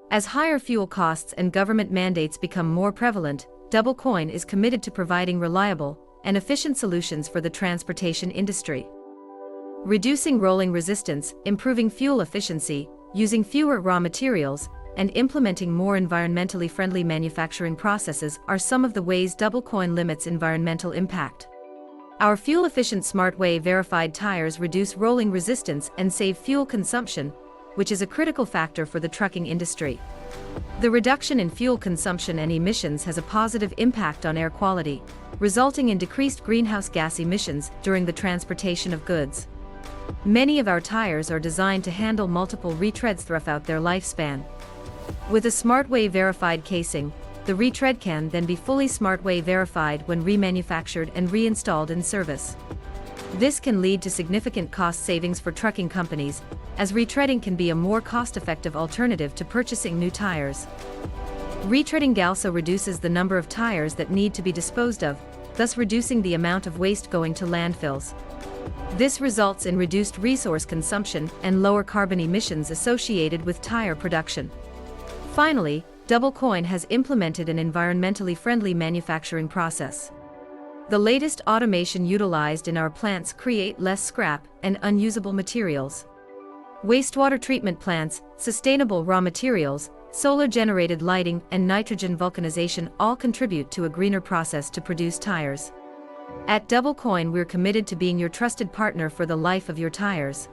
As higher fuel costs and government mandates become more prevalent, Double Coin is committed to providing reliable and efficient solutions for the transportation industry. Reducing rolling resistance, improving fuel efficiency, using fewer raw materials, and implementing more environmentally friendly manufacturing processes are some of the ways Double Coin limits environmental impact. Our fuel-efficient SmartWay verified tires reduce rolling resistance and save fuel consumption, which is a critical factor for the trucking industry. The reduction in fuel consumption and emissions has a positive impact on air quality, resulting in decreased greenhouse gas emissions during the transportation of goods. Many of our tires are designed to handle multiple retreads throughout their lifespan. With a SmartWay verified casing, the retread can then be fully SmartWay verified when remanufactured and reinstalled in service. This can lead to significant cost savings for trucking companies, as retreading can be a more cost-effective alternative to purchasing new tires. Retreading also reduces the number of tires that need to be disposed of, thus reducing the amount of waste going to landfills. This results in reduced resource consumption and lower carbon emissions associated with tire production. Finally, Double Coin has implemented an environmentally friendly manufacturing process. The latest automation utilized in our plants create less scrap and unusable materials. Wastewater treatment plants, sustainable raw materials, solar-generated lighting, and nitrogen vulcanization all contribute to a greener process to produce tires. At Double Coin, we're committed to being your trusted partner for the life of your tires.